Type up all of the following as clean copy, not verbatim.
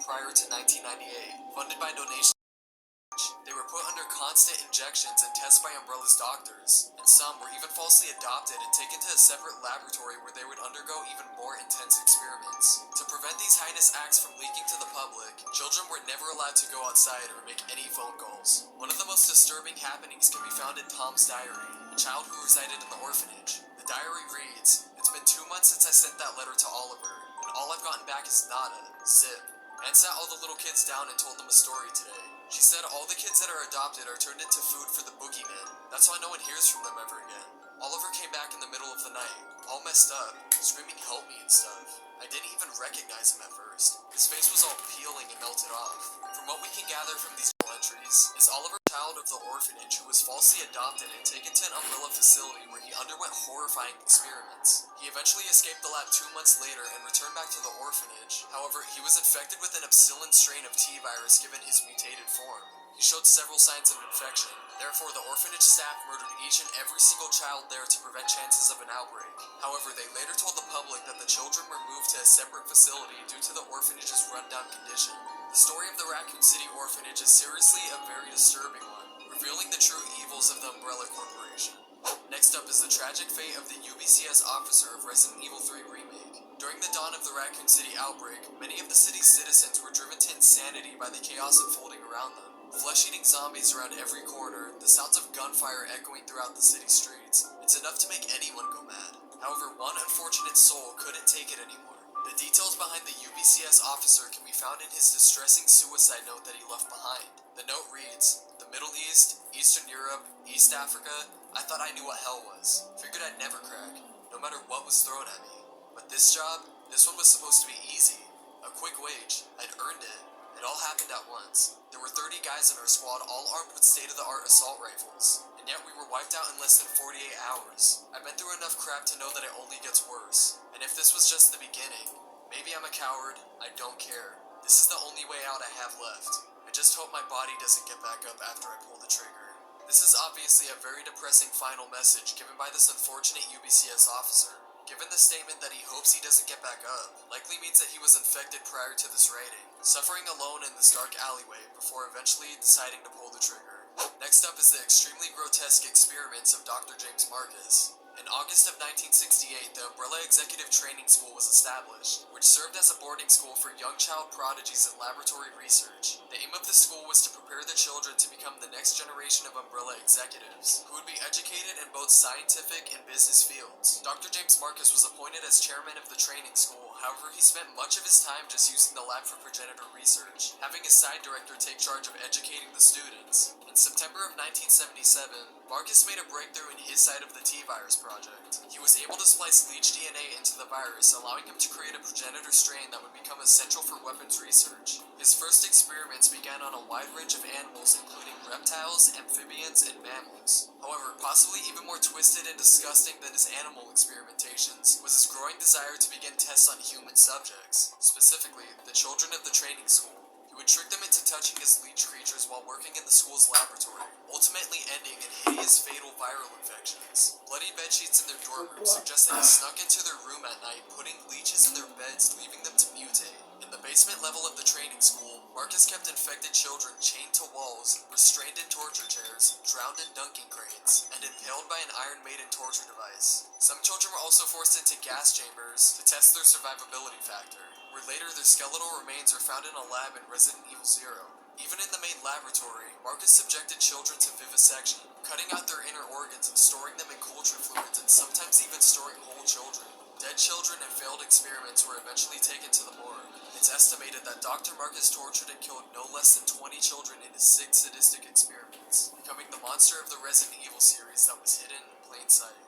prior to 1998, funded by donations. They were put under constant injections and tests by Umbrella's doctors, and some were even falsely adopted and taken to a separate laboratory where they would undergo even more intense experiments. To prevent these heinous acts from leaking to the public, children were never allowed to go outside or make any phone calls. One of the most disturbing happenings can be found in Tom's diary, a child who resided in the orphanage. The diary reads, "It's been 2 months since I sent that letter to Oliver, and all I've gotten back is nada, zip. Anne sat all the little kids down and told them a story today. She said all the kids that are adopted are turned into food for the boogeyman. That's why no one hears from them ever again. Oliver came back in the middle of the night, all messed up, screaming help me and stuff. I didn't even recognize him at first. His face was all peeling and melted off. From what we can gather from these entries, is Oliver a child of the orphanage who was falsely adopted and taken to an Umbrella facility where he underwent horrifying experiments. He eventually escaped the lab 2 months later and returned back to the orphanage. However, he was infected with an Epsilon strain of T-virus given his mutated form. He showed several signs of infection. Therefore, the orphanage staff murdered each and every single child there to prevent chances of an outbreak. However, they later told the public that the children were moved to a separate facility due to the orphanage's rundown condition. The story of the Raccoon City Orphanage is seriously a very disturbing one, revealing the true evils of the Umbrella Corporation. Next up is the tragic fate of the UBCS officer of Resident Evil 3 Remake. During the dawn of the Raccoon City outbreak, many of the city's citizens were driven to insanity by the chaos unfolding around them. Flesh-eating zombies around every corner, the sounds of gunfire echoing throughout the city streets. It's enough to make anyone go mad. However, one unfortunate soul couldn't take it anymore. The details behind the UBCS officer can be found in his distressing suicide note that he left behind. The note reads, "The Middle East, Eastern Europe, East Africa, I thought I knew what hell was. Figured I'd never crack, no matter what was thrown at me. But this job, this one was supposed to be easy. A quick wage, I'd earned it. It all happened at once. There were 30 guys in our squad all armed with state-of-the-art assault rifles. And yet we were wiped out in less than 48 hours. I've been through enough crap to know that it only gets worse. And if this was just the beginning, maybe I'm a coward, I don't care. This is the only way out I have left. I just hope my body doesn't get back up after I pull the trigger." This is obviously a very depressing final message given by this unfortunate UBCS officer. Given the statement that he hopes he doesn't get back up, likely means that he was infected prior to this raiding, suffering alone in this dark alleyway before eventually deciding to pull the trigger. Next up is the extremely grotesque experiments of Dr. James Marcus. In August of 1968, the Umbrella Executive Training School was established, which served as a boarding school for young child prodigies and laboratory research. The aim of the school was to prepare the children to become the next generation of Umbrella executives, who would be educated in both scientific and business fields. Dr. James Marcus was appointed as chairman of the training school. However, he spent much of his time just using the lab for progenitor research, having his side director take charge of educating the students. In September of 1977, Marcus made a breakthrough in his side of the T-virus project. He was able to splice leech DNA into the virus, allowing him to create a progenitor strain that would become essential for weapons research. His first experiments began on a wide range of animals, including reptiles, amphibians, and mammals. However, possibly even more twisted and disgusting than his animal experimentations was his growing desire to begin tests on human subjects, specifically the children of the training school. He would trick them into touching his leech creatures while working in the school's laboratory, ultimately ending in hideous fatal viral infections. Bloody bedsheets in their dorm room suggest that he snuck into their room at night, putting leeches in their beds, leaving them to mutate. In the basement level of the training school, Marcus kept infected children chained to walls, restrained in torture chairs, drowned in dunking cranes, and impaled by an Iron Maiden torture device. Some children were also forced into gas chambers to test their survivability factor, where later their skeletal remains are found in a lab in Resident Evil 0. Even in the main laboratory, Marcus subjected children to vivisection, cutting out their inner organs and storing them in culture fluids, and sometimes even storing whole children. Dead children and failed experiments were eventually taken to the morgue. It's estimated that Dr. Marcus tortured and killed no less than 20 children in his 6 sadistic experiments, becoming the monster of the Resident Evil series that was hidden in plain sight.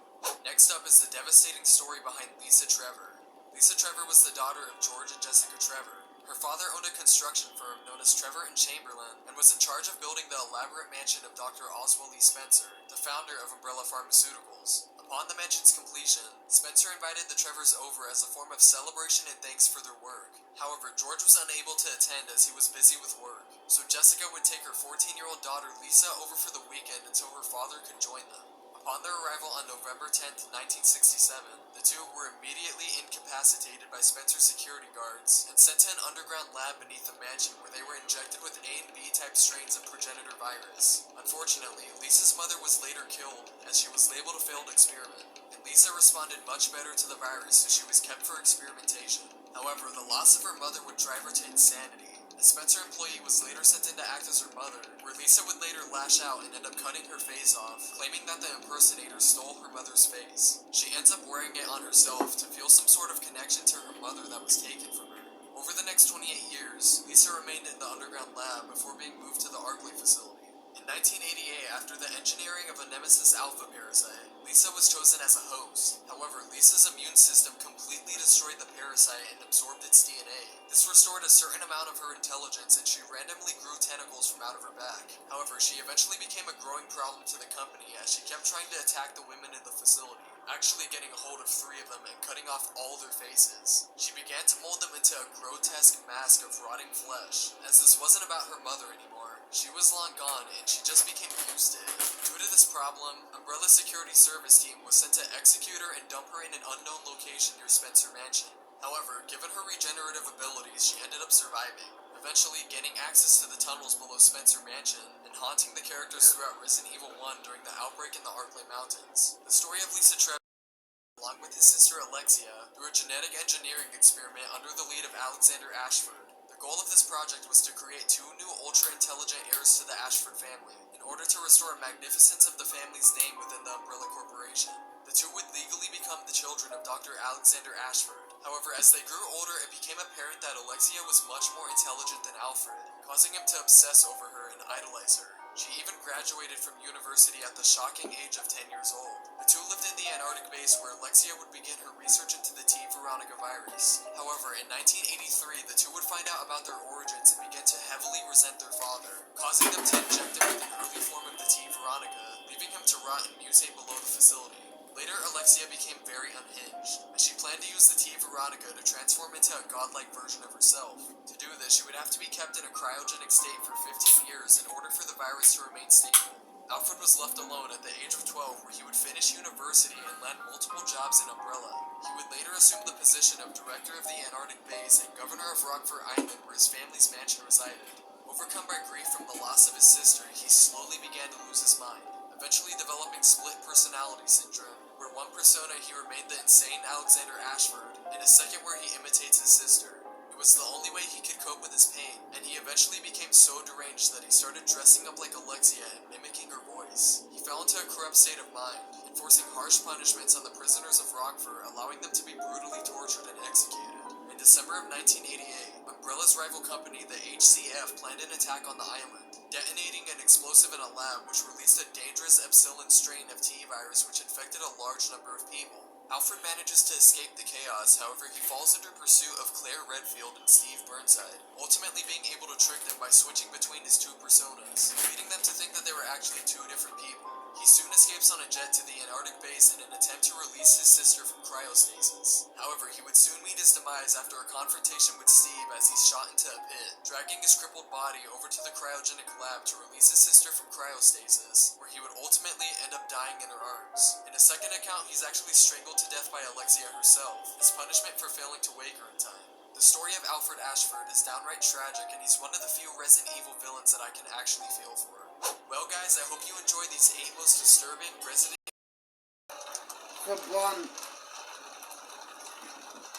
Next up is the devastating story behind Lisa Trevor. Lisa Trevor was the daughter of George and Jessica Trevor. Her father owned a construction firm known as Trevor and Chamberlain and was in charge of building the elaborate mansion of Dr. Oswald E. Spencer, the founder of Umbrella Pharmaceuticals. Upon the mansion's completion, Spencer invited the Trevors over as a form of celebration and thanks for their work. However, George was unable to attend as he was busy with work, so Jessica would take her 14-year-old daughter Lisa over for the weekend until her father could join them. Upon their arrival on November 10th, 1967, the two were immediately incapacitated by Spencer's security guards and sent to an underground lab beneath the mansion where they were injected with A and B type strains of progenitor virus. Unfortunately, Lisa's mother was later killed as she was labeled a failed experiment, and Lisa responded much better to the virus, so she was kept for experimentation. However, the loss of her mother would drive her to insanity. A Spencer employee was later sent in to act as her mother, where Lisa would later lash out and end up cutting her face off, claiming that the impersonator stole her mother's face. She ends up wearing it on herself to feel some sort of connection to her mother that was taken from her. Over the next 28 years, Lisa remained in the underground lab before being moved to the Arkley facility. In 1988, after the engineering of a Nemesis Alpha parasite, Lisa was chosen as a host. However, Lisa's immune system completely destroyed the parasite and absorbed its DNA. This restored a certain amount of her intelligence, and she randomly grew tentacles from out of her back. However, she eventually became a growing problem to the company as she kept trying to attack the women in the facility, actually getting a hold of 3 of them and cutting off all their faces. She began to mold them into a grotesque mask of rotting flesh. As this wasn't about her mother anymore, she was long gone and she just became used to it. Due to this problem, Umbrella's security service team was sent to execute her and dump her in an unknown location near Spencer Mansion. However, given her regenerative abilities, she ended up surviving, eventually gaining access to the tunnels below Spencer Mansion and haunting the characters throughout Resident Evil 1 during the outbreak in the Arklay Mountains. The story of Lisa Trevor, along with his sister Alexia, through a genetic engineering experiment under the lead of Alexander Ashford. The goal of this project was to create 2 new ultra-intelligent heirs to the Ashford family, in order to restore magnificence of the family's name within the Umbrella Corporation. The 2 would legally become the children of Dr. Alexander Ashford. However, as they grew older, it became apparent that Alexia was much more intelligent than Alfred, causing him to obsess over her and idolize her. She even graduated from university at the shocking age of 10 years old. The 2 lived in the Antarctic base where Alexia would begin her research into the T. Veronica virus. However, in 1983, the 2 would find out about their origins and begin to heavily resent their father, causing them to inject him with an early form of the T. Veronica, leaving him to rot and mutate below the facility. Later, Alexia became very unhinged, as she planned to use the T. Veronica to transform into a godlike version of herself. To do this, she would have to be kept in a cryogenic state for 15 years in order for the virus to remain stable. Alfred was left alone at the age of 12, where he would finish university and land multiple jobs in Umbrella. He would later assume the position of director of the Antarctic base and governor of Rockford Island, where his family's mansion resided. Overcome by grief from the loss of his sister, he slowly began to lose his mind, eventually developing split personality syndrome, where one persona he remained the insane Alexander Ashford, and a second where he imitates his sister. It was the only way he could cope with his pain, and he eventually became so deranged that he started dressing up like Alexia and mimicking her voice. He fell into a corrupt state of mind, enforcing harsh punishments on the prisoners of Rockford, allowing them to be brutally tortured and executed. In December of 1988, Umbrella's rival company, the HCF, planned an attack on the island, detonating an explosive in a lab which released a dangerous Epsilon strain of T virus which infected a large number of people. Alfred manages to escape the chaos, however he falls under pursuit of Claire Redfield and Steve Burnside, ultimately being able to trick them by switching between his 2 personas, leading them to think that they were actually 2 different people. He soon escapes on a jet to the Antarctic base in an attempt to release his sister from cryostasis. However, he would soon meet his demise after a confrontation with Steve as he's shot into a pit, dragging his crippled body over to the cryogenic lab to release his sister from cryostasis, where he would ultimately end up dying in her arms. In a second account, he's actually strangled to death by Alexia herself, as punishment for failing to wake her in time. The story of Alfred Ashford is downright tragic, and he's one of the few Resident Evil villains that I can actually feel for. Well guys, I hope you enjoyed these 8 most disturbing Resident Evil.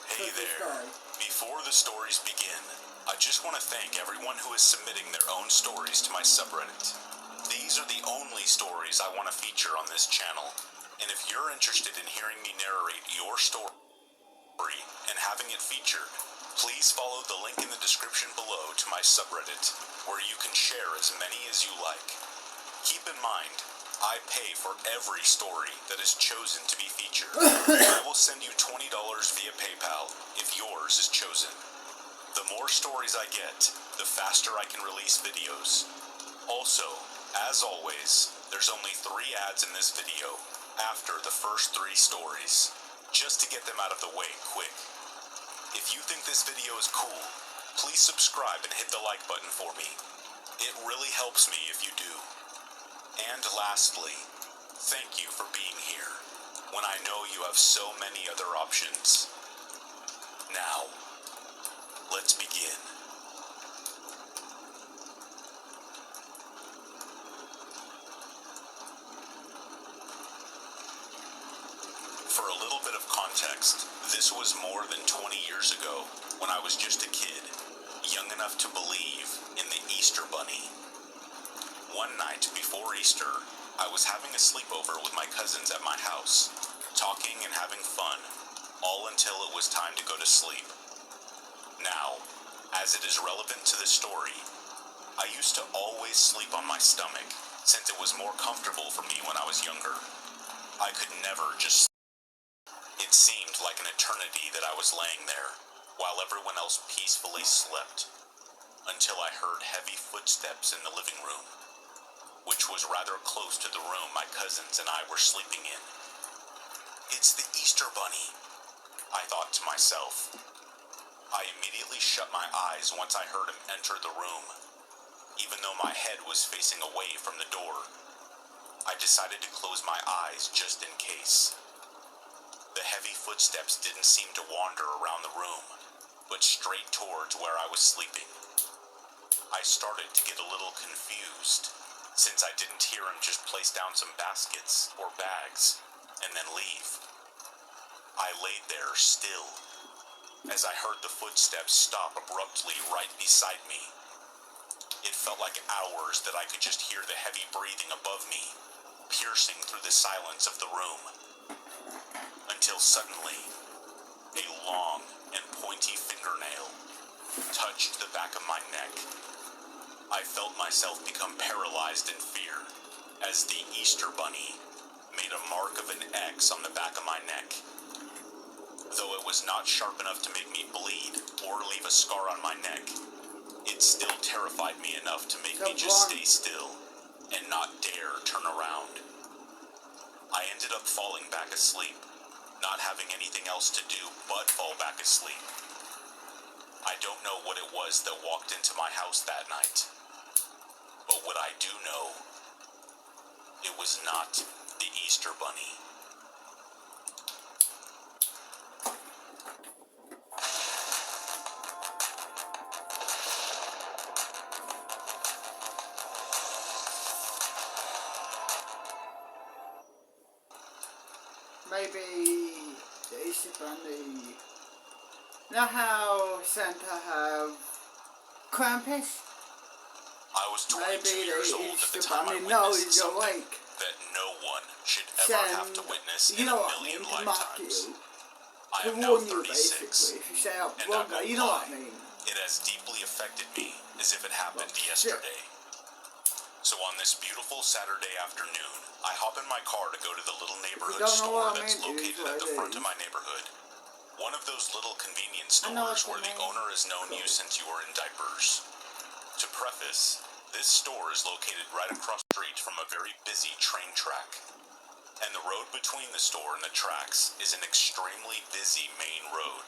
Hey there. Before the stories begin, I just want to thank everyone who is submitting their own stories to my subreddit. These are the only stories I want to feature on this channel, and if you're interested in hearing me narrate your story and having it featured, please follow the link in the description below to my subreddit, where you can share as many as you like. Keep in mind, I pay for every story that is chosen to be featured. I will send you $20 via PayPal if yours is chosen. The more stories I get, the faster I can release videos. Also, as always, there's only 3 ads in this video after the first 3 stories, just to get them out of the way quick. If you think this video is cool, please subscribe and hit the like button for me. It really helps me if you do. And lastly, Thank you for being here, when I know you have so many other options. Now, let's begin. For a little bit of context, this was more than 20 years ago, when I was just a kid, young enough to believe in the Easter Bunny. One night before Easter, I was having a sleepover with my cousins at my house, talking and having fun, all until it was time to go to sleep. Now, as it is relevant to the story, I used to always sleep on my stomach, since it was more comfortable for me when I was younger. I could never just sleep. It seemed like an eternity that I was laying there, while everyone else peacefully slept, until I heard heavy footsteps in the living room, which was rather close to the room my cousins and I were sleeping in. It's the Easter Bunny, I thought to myself. I immediately shut my eyes once I heard him enter the room. Even though my head was facing away from the door, I decided to close my eyes just in case. The heavy footsteps didn't seem to wander around the room, but straight towards where I was sleeping. I started to get a little confused, since I didn't hear him just place down some baskets or bags and then leave. I laid there still, as I heard the footsteps stop abruptly right beside me. It felt like hours that I could just hear the heavy breathing above me, piercing through the silence of the room. Until suddenly, a long and pointy fingernail touched the back of my neck. I felt myself become paralyzed in fear, as the Easter Bunny made a mark of an X on the back of my neck. Though it was not sharp enough to make me bleed or leave a scar on my neck, it still terrified me enough to make me just stay still and not dare turn around. I ended up falling back asleep, not having anything else to do but fall back asleep. I don't know what it was that walked into my house that night, but what I do know, it was not the Easter Bunny. Maybe the Easter Bunny. You know how Santa have Krampus? I was 22 Maybe years the old at the Easter time I Bunny witnessed knows you're something awake. that no one should ever have to witness You in know a what I mean? million To mock you. lifetimes. I To am now warn you, 36, basically. If you say out and wrong, I won't you know what I lie, mean. it has deeply affected me as if it happened yesterday. So on this beautiful Saturday afternoon, I hop in my car to go to the little neighborhood don't know store what I that's mean, it is located what at the it front is. of my neighborhood. One of those little convenience I know stores what where you the mean. owner has known you since you were in diapers. To preface, this store is located right across the street from a very busy train track. And the road between the store and the tracks is an extremely busy main road.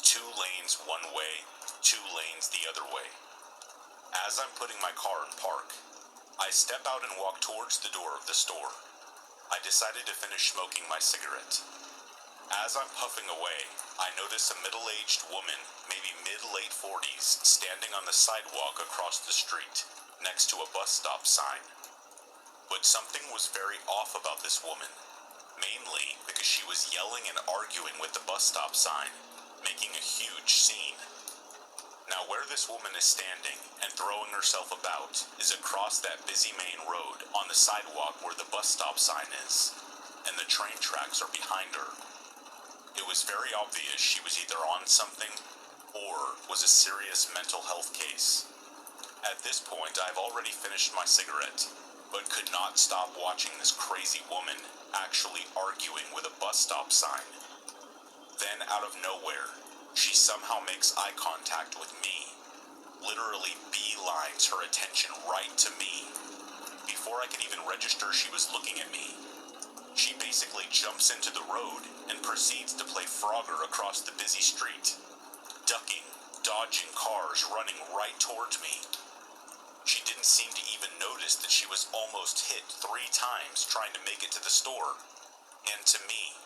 2 lanes one way, 2 lanes the other way. As I'm putting my car in park, I step out and walk towards the door of the store. I decided to finish smoking my cigarette. As I'm puffing away, I notice a middle-aged woman, maybe mid-late 40s, standing on the sidewalk across the street, next to a bus stop sign. But something was very off about this woman, mainly because she was yelling and arguing with the bus stop sign, making a huge scene. Now where this woman is standing and throwing herself about is across that busy main road on the sidewalk where the bus stop sign is, and the train tracks are behind her. It was very obvious she was either on something or was a serious mental health case. At this point, I've already finished my cigarette, but could not stop watching this crazy woman actually arguing with a bus stop sign. Then, out of nowhere, she somehow makes eye contact with me, literally beelines her attention right to me. Before I could even register she was looking at me, she basically jumps into the road and proceeds to play Frogger across the busy street, ducking, dodging cars running right towards me. She didn't seem to even notice that she was almost hit 3 times trying to make it to the store. And to me,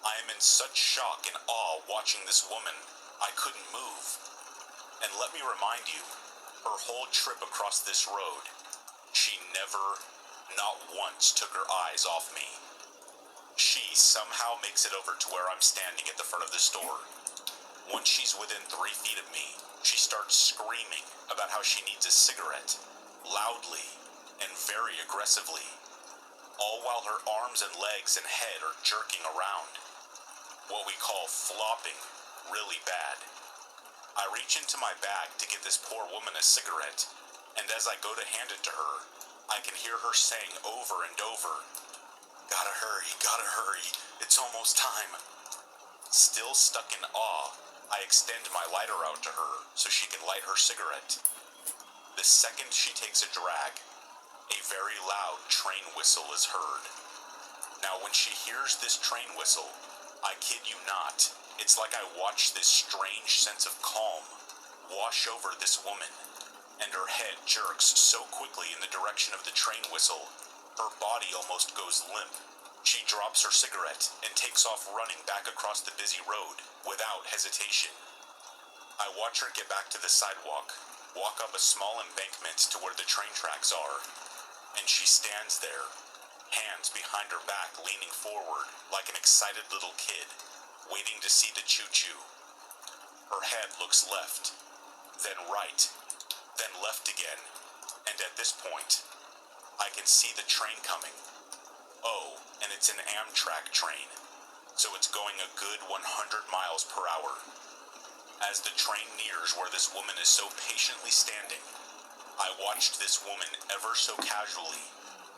I am in such shock and awe watching this woman, I couldn't move. And let me remind you, her whole trip across this road, she never, not once, took her eyes off me. She somehow makes it over to where I'm standing at the front of the store. Once she's within 3 feet of me, she starts screaming about how she needs a cigarette, loudly and very aggressively, all while her arms and legs and head are jerking around. What we call flopping, really bad. I reach into my bag to get this poor woman a cigarette, and as I go to hand it to her, I can hear her saying over and over, gotta hurry, it's almost time. Still stuck in awe, I extend my lighter out to her so she can light her cigarette. The second she takes a drag, a very loud train whistle is heard. Now when she hears this train whistle, I kid you not, it's like I watch this strange sense of calm wash over this woman, and her head jerks so quickly in the direction of the train whistle, her body almost goes limp. She drops her cigarette and takes off running back across the busy road without hesitation. I watch her get back to the sidewalk, walk up a small embankment to where the train tracks are, and she stands there, hands behind her back leaning forward like an excited little kid, waiting to see the choo-choo. Her head looks left, then right, then left again, and at this point, I can see the train coming. Oh, and it's an Amtrak train, so it's going a good 100 miles per hour. As the train nears where this woman is so patiently standing, I watched this woman ever so casually,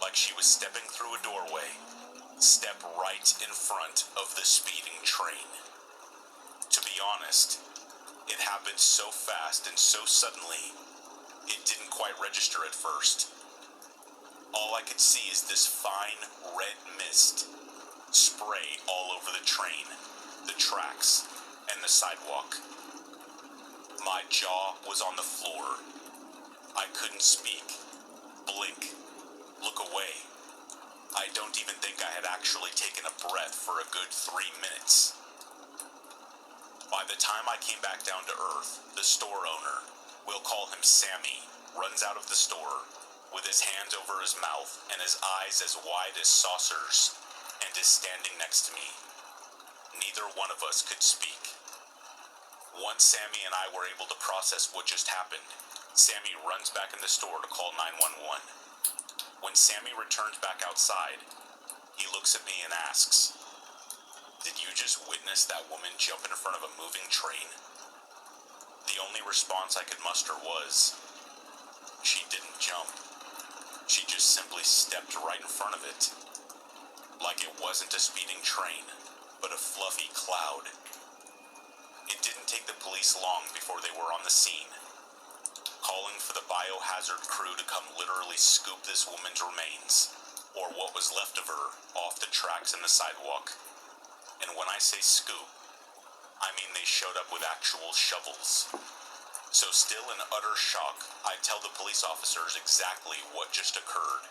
like she was stepping through a doorway, step right in front of the speeding train. To be honest, it happened so fast and so suddenly, it didn't quite register at first. All I could see is this fine red mist spray all over the train, the tracks, and the sidewalk. My jaw was on the floor. I couldn't speak, blink, look away. I don't even think I had actually taken a breath for a good 3 minutes. By the time I came back down to earth, the store owner, we'll call him Sammy, runs out of the store with his hands over his mouth and his eyes as wide as saucers, and is standing next to me. Neither one of us could speak. Once Sammy and I were able to process what just happened, Sammy runs back in the store to call 911. When Sammy returns back outside, he looks at me and asks, "Did you just witness that woman jump in front of a moving train?" The only response I could muster was, "She didn't jump. She just simply stepped right in front of it. Like it wasn't a speeding train, but a fluffy cloud." It didn't take the police long before they were on the scene, calling for the biohazard crew to come literally scoop this woman's remains, or what was left of her, off the tracks and the sidewalk. And when I say scoop, I mean they showed up with actual shovels. So still in utter shock, I tell the police officers exactly what just occurred,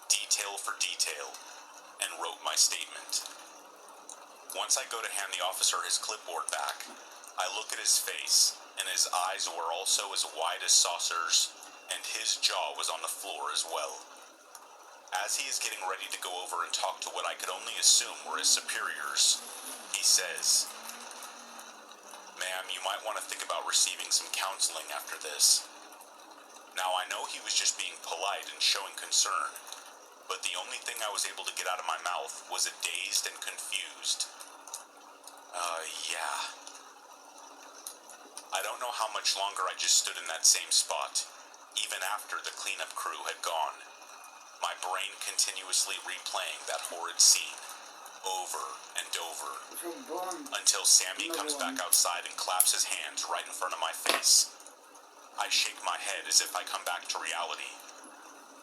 detail for detail, and wrote my statement. Once I go to hand the officer his clipboard back, I look at his face, and his eyes were also as wide as saucers, and his jaw was on the floor as well. As he is getting ready to go over and talk to what I could only assume were his superiors, he says, "Ma'am, you might want to think about receiving some counseling after this." Now, I know he was just being polite and showing concern, but the only thing I was able to get out of my mouth was a dazed and confused, yeah. I don't know how much longer I just stood in that same spot, even after the cleanup crew had gone, my brain continuously replaying that horrid scene, over and over, until Sammy comes back outside and claps his hands right in front of my face. I shake my head as if I come back to reality.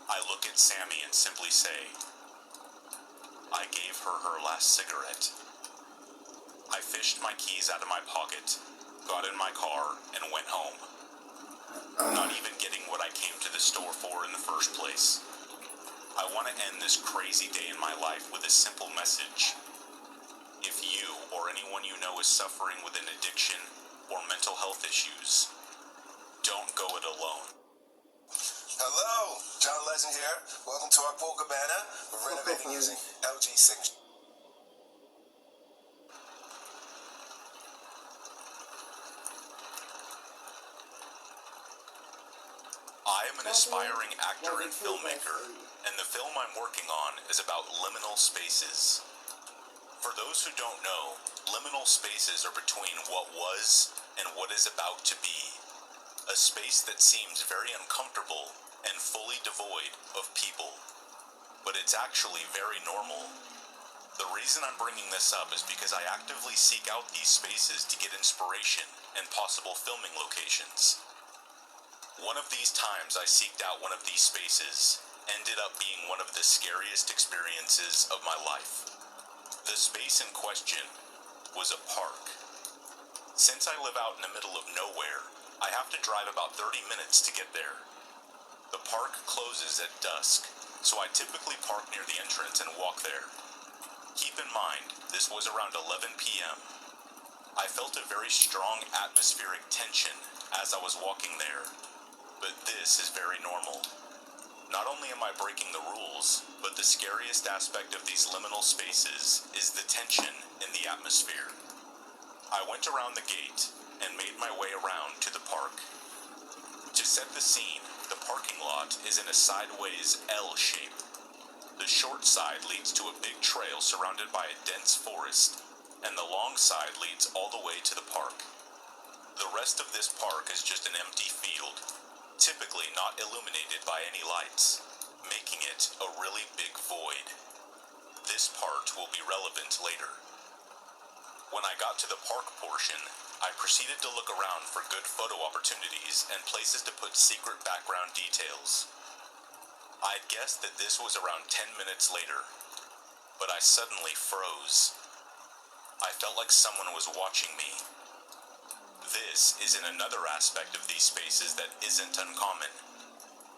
I look at Sammy and simply say, "I gave her her last cigarette." I fished my keys out of my pocket, got in my car, and went home. Not even getting what I came to the before in the first place. I want to end this crazy day in my life with a simple message. If you or anyone you know is suffering with an addiction or mental health issues, don't go it alone. Hello, John Legend here. Welcome to our pool cabana. We're renovating using LG Signature. I am an aspiring actor and filmmaker, and the film I'm working on is about liminal spaces. For those who don't know, liminal spaces are between what was and what is about to be. A space that seems very uncomfortable and fully devoid of people. But it's actually very normal. The reason I'm bringing this up is because I actively seek out these spaces to get inspiration and possible filming locations. One of these times I seeked out one of these spaces ended up being one of the scariest experiences of my life. The space in question was a park. Since I live out in the middle of nowhere, I have to drive about 30 minutes to get there. The park closes at dusk, so I typically park near the entrance and walk there. Keep in mind, this was around 11 p.m. I felt a very strong atmospheric tension as I was walking there. But this is very normal. Not only am I breaking the rules, but the scariest aspect of these liminal spaces is the tension in the atmosphere. I went around the gate and made my way around to the park. To set the scene, the parking lot is in a sideways L shape. The short side leads to a big trail surrounded by a dense forest, and the long side leads all the way to the park. The rest of this park is just an empty field, typically not illuminated by any lights, making it a really big void. This part will be relevant later. When I got to the park portion, I proceeded to look around for good photo opportunities and places to put secret background details. I'd guessed that this was around 10 minutes later, but I suddenly froze. I felt like someone was watching me. This is in another aspect of these spaces that isn't uncommon,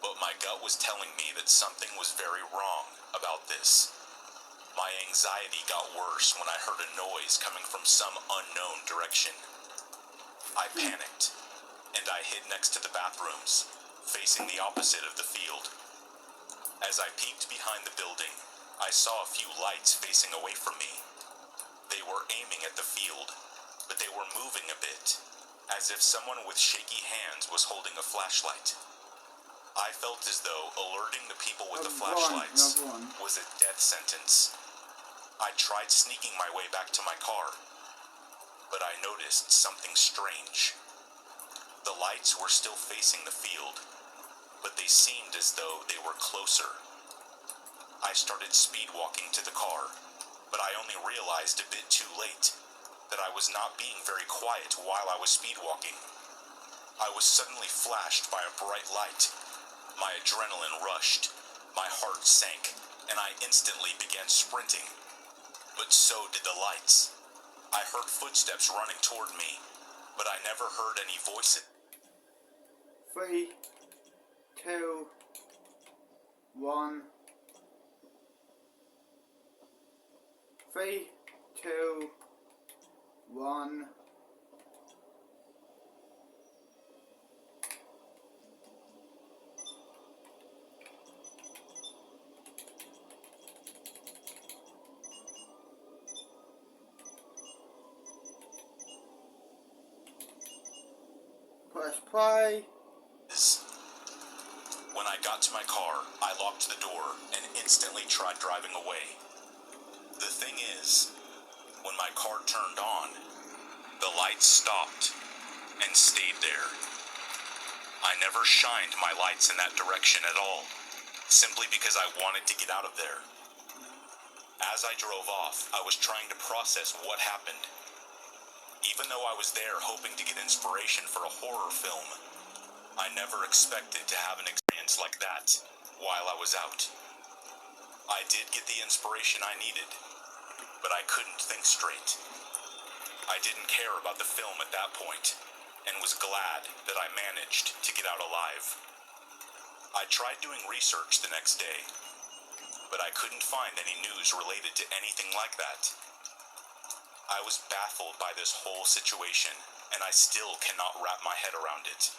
but my gut was telling me that something was very wrong about this. My anxiety got worse when I heard a noise coming from some unknown direction. I panicked, and I hid next to the bathrooms, facing the opposite of the field. As I peeked behind the building, I saw a few lights facing away from me. They were aiming at the field, but they were moving a bit, as if someone with shaky hands was holding a flashlight. I felt as though alerting the people with the flashlights was a death sentence. I tried sneaking my way back to my car, but I noticed something strange. The lights were still facing the field, but they seemed as though they were closer. I started speed walking to the car, but I only realized a bit too late that I was not being very quiet while I was speed walking. I was suddenly flashed by a bright light. My adrenaline rushed, my heart sank, and I instantly began sprinting. But so did the lights. I heard footsteps running toward me, but I never heard any voices. 3, 2, 1. 3, 2, 1. Press play. When I got to my car, I locked the door and instantly tried driving away. The thing is, when my car turned on, the lights stopped and stayed there. I never shined my lights in that direction at all, simply because I wanted to get out of there. As I drove off, I was trying to process what happened. Even though I was there hoping to get inspiration for a horror film, I never expected to have an experience like that while I was out. I did get the inspiration I needed, but I couldn't think straight. I didn't care about the film at that point, and was glad that I managed to get out alive. I tried doing research the next day, but I couldn't find any news related to anything like that. I was baffled by this whole situation, and I still cannot wrap my head around it.